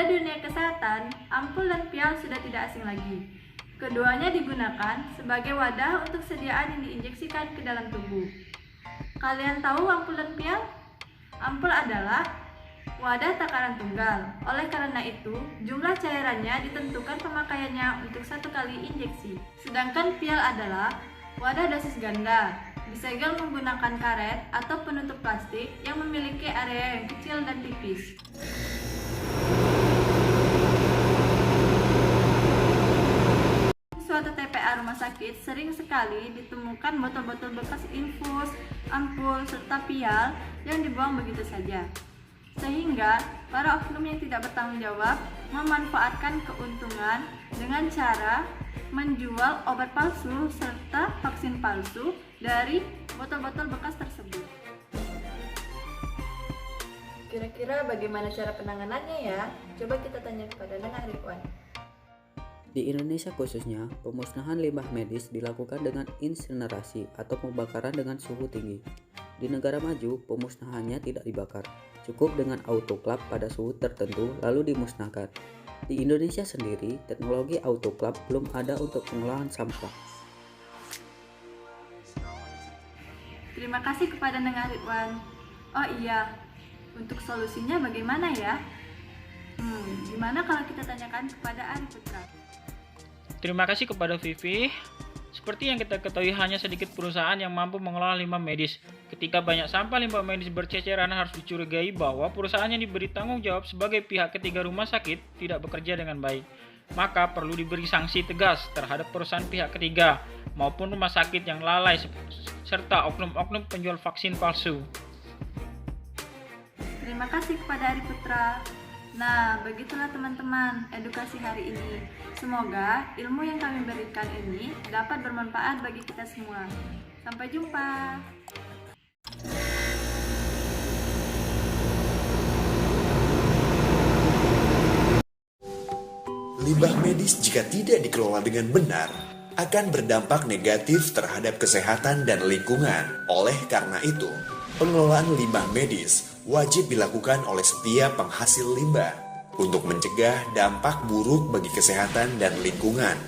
dunia kesehatan, ampul dan pial sudah tidak asing lagi. Keduanya digunakan sebagai wadah untuk sediaan yang diinjeksikan ke dalam tubuh. Kalian tahu ampul dan pial? Ampul adalah wadah takaran tunggal. Oleh karena itu, jumlah cairannya ditentukan pemakaiannya untuk 1 kali injeksi. Sedangkan pial adalah wadah dosis ganda. Disegel menggunakan karet atau penutup plastik yang memiliki area yang kecil dan tipis. Suatu TPA rumah sakit sering sekali ditemukan botol-botol bekas infus, ampul, serta pial yang dibuang begitu saja. Sehingga para oknum yang tidak bertanggung jawab memanfaatkan keuntungan dengan cara menjual obat palsu serta vaksin palsu dari botol-botol bekas tersebut. Kira-kira bagaimana cara penanganannya ya? Coba kita tanya kepada Neng Ridwan. Di Indonesia khususnya, pemusnahan limbah medis dilakukan dengan insinerasi atau pembakaran dengan suhu tinggi. Di negara maju, pemusnahannya tidak dibakar, cukup dengan autoklav pada suhu tertentu lalu dimusnahkan. Di Indonesia sendiri, teknologi autoklav belum ada untuk pengolahan sampah. Terima kasih kepada Neng Ridwan. Oh iya, untuk solusinya bagaimana ya? Gimana kalau kita tanyakan kepada Ari Putra? Terima kasih kepada Vivi. Seperti yang kita ketahui, hanya sedikit perusahaan yang mampu mengelola limbah medis. Ketika banyak sampah limbah medis berceceran, harus dicurigai bahwa perusahaan yang diberi tanggung jawab sebagai pihak ketiga rumah sakit tidak bekerja dengan baik. Maka perlu diberi sanksi tegas terhadap perusahaan pihak ketiga maupun rumah sakit yang lalai serta oknum-oknum penjual vaksin palsu. Terima kasih kepada Ari Putra. Nah, begitulah teman-teman edukasi hari ini. Semoga ilmu yang kami berikan ini dapat bermanfaat bagi kita semua. Sampai jumpa. Limbah medis jika tidak dikelola dengan benar akan berdampak negatif terhadap kesehatan dan lingkungan. Oleh karena itu, pengelolaan limbah medis wajib dilakukan oleh setiap penghasil limbah untuk mencegah dampak buruk bagi kesehatan dan lingkungan.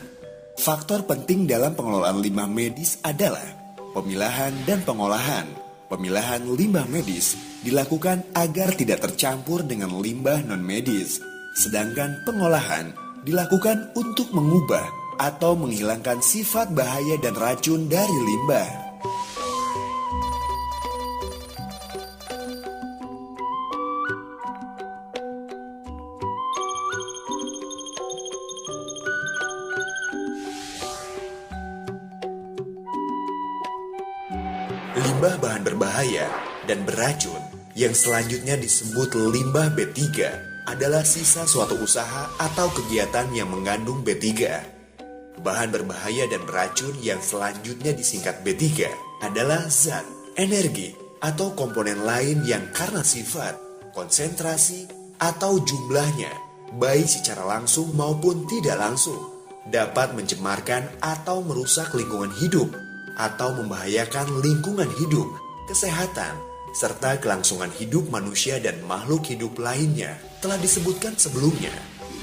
Faktor penting dalam pengelolaan limbah medis adalah pemilahan dan pengolahan. Pemilahan limbah medis dilakukan agar tidak tercampur dengan limbah non-medis, sedangkan pengolahan dilakukan untuk mengubah atau menghilangkan sifat bahaya dan racun dari limbah. Limbah bahan berbahaya dan beracun yang selanjutnya disebut limbah B3 adalah sisa suatu usaha atau kegiatan yang mengandung B3. Bahan berbahaya dan beracun yang selanjutnya disingkat B3 adalah zat, energi, atau komponen lain yang karena sifat, konsentrasi, atau jumlahnya, baik secara langsung maupun tidak langsung, dapat mencemarkan atau merusak lingkungan hidup, atau membahayakan lingkungan hidup, kesehatan, serta kelangsungan hidup manusia dan makhluk hidup lainnya. Telah disebutkan sebelumnya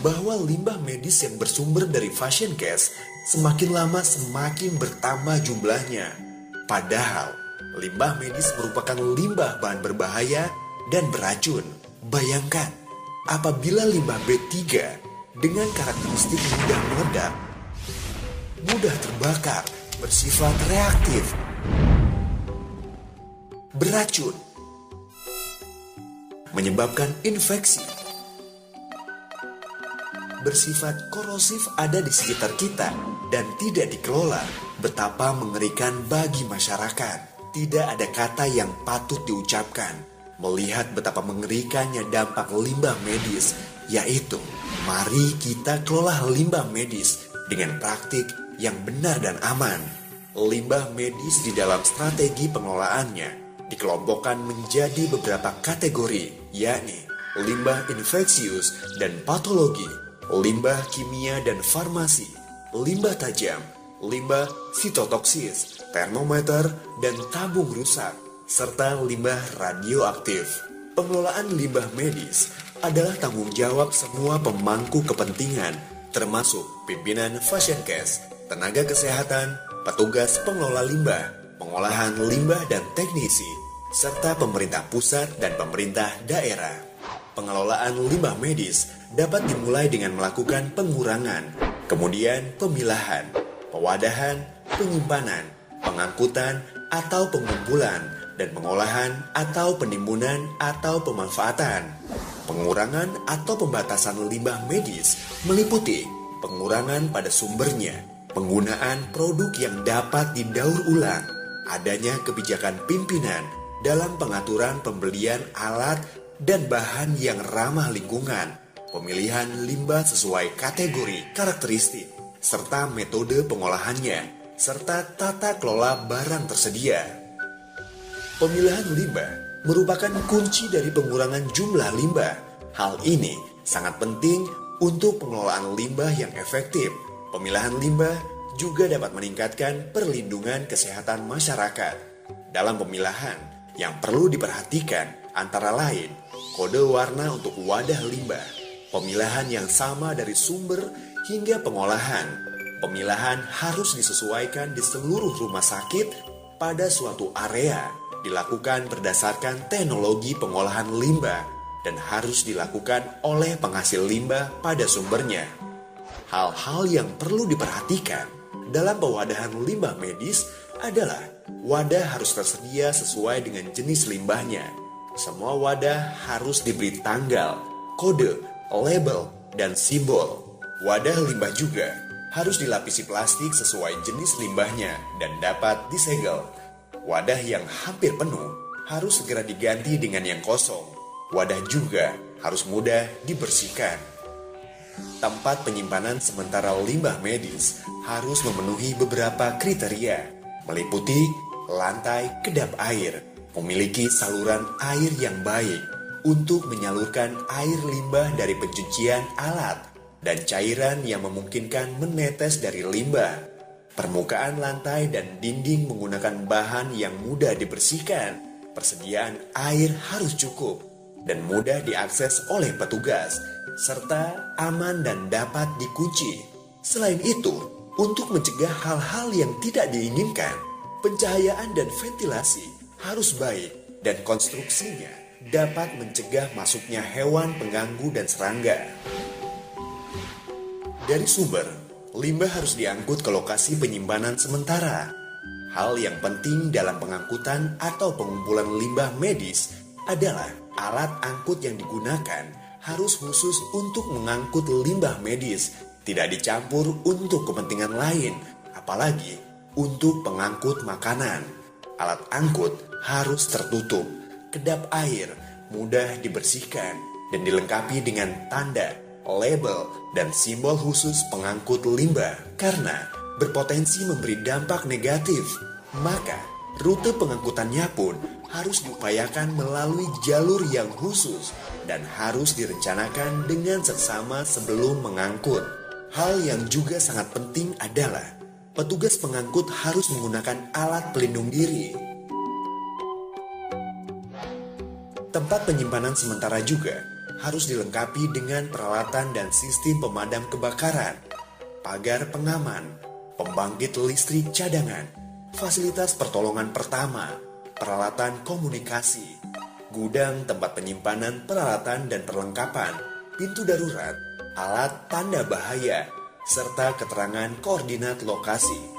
bahwa limbah medis yang bersumber dari fashion gas semakin lama semakin bertambah jumlahnya. Padahal, limbah medis merupakan limbah bahan berbahaya dan beracun. Bayangkan, apabila limbah B3 dengan karakteristik mudah meledak, mudah terbakar, bersifat reaktif, beracun, menyebabkan infeksi, bersifat korosif ada di sekitar kita dan tidak dikelola, betapa mengerikan bagi masyarakat. Tidak ada kata yang patut diucapkan melihat betapa mengerikannya dampak limbah medis, yaitu mari kita kelola limbah medis dengan praktik yang benar dan aman. Limbah medis di dalam strategi pengelolaannya dikelompokkan menjadi beberapa kategori, yakni limbah infeksius dan patologi, limbah kimia dan farmasi, limbah tajam, limbah sitotoksis, termometer dan tabung rusak, serta limbah radioaktif. Pengelolaan limbah medis adalah tanggung jawab semua pemangku kepentingan, termasuk pimpinan Fashioncast, tenaga kesehatan, petugas pengelola limbah, pengolahan limbah dan teknisi, serta pemerintah pusat dan pemerintah daerah. Pengelolaan limbah medis dapat dimulai dengan melakukan pengurangan, kemudian pemilahan, pewadahan, penyimpanan, pengangkutan atau pengumpulan, dan pengolahan atau penimbunan atau pemanfaatan. Pengurangan atau pembatasan limbah medis meliputi pengurangan pada sumbernya, penggunaan produk yang dapat didaur ulang, adanya kebijakan pimpinan dalam pengaturan pembelian alat dan bahan yang ramah lingkungan, pemilihan limbah sesuai kategori, karakteristik, serta metode pengolahannya, serta tata kelola barang tersedia. Pemilahan limbah merupakan kunci dari pengurangan jumlah limbah. Hal ini sangat penting untuk pengelolaan limbah yang efektif. Pemilahan limbah juga dapat meningkatkan perlindungan kesehatan masyarakat. Dalam pemilahan, yang perlu diperhatikan antara lain kode warna untuk wadah limbah, pemilahan yang sama dari sumber hingga pengolahan. Pemilahan harus disesuaikan di seluruh rumah sakit pada suatu area, dilakukan berdasarkan teknologi pengolahan limbah, dan harus dilakukan oleh penghasil limbah pada sumbernya. Hal-hal yang perlu diperhatikan dalam pewadahan limbah medis adalah wadah harus tersedia sesuai dengan jenis limbahnya. Semua wadah harus diberi tanggal, kode, label, dan simbol. Wadah limbah juga harus dilapisi plastik sesuai jenis limbahnya dan dapat disegel. Wadah yang hampir penuh harus segera diganti dengan yang kosong. Wadah juga harus mudah dibersihkan. Tempat penyimpanan sementara limbah medis harus memenuhi beberapa kriteria, meliputi lantai kedap air, memiliki saluran air yang baik untuk menyalurkan air limbah dari pencucian alat, dan cairan yang memungkinkan menetes dari limbah. Permukaan lantai dan dinding menggunakan bahan yang mudah dibersihkan. Persediaan air harus cukup dan mudah diakses oleh petugas, serta aman dan dapat dikunci. Selain itu, untuk mencegah hal-hal yang tidak diinginkan, pencahayaan dan ventilasi harus baik dan konstruksinya dapat mencegah masuknya hewan pengganggu dan serangga. Dari sumber, limbah harus diangkut ke lokasi penyimpanan sementara. Hal yang penting dalam pengangkutan atau pengumpulan limbah medis adalah alat angkut yang digunakan harus khusus untuk mengangkut limbah medis, tidak dicampur untuk kepentingan lain, apalagi untuk pengangkut makanan. Alat angkut harus tertutup, kedap air, mudah dibersihkan, dan dilengkapi dengan tanda, label, dan simbol khusus pengangkut limbah karena berpotensi memberi dampak negatif. Maka, rute pengangkutannya pun harus diupayakan melalui jalur yang khusus dan harus direncanakan dengan seksama sebelum mengangkut. Hal yang juga sangat penting adalah petugas pengangkut harus menggunakan alat pelindung diri. Tempat penyimpanan sementara juga harus dilengkapi dengan peralatan dan sistem pemadam kebakaran, pagar pengaman, pembangkit listrik cadangan, fasilitas pertolongan pertama, peralatan komunikasi, gudang tempat penyimpanan peralatan dan perlengkapan, pintu darurat, alat tanda bahaya, serta keterangan koordinat lokasi.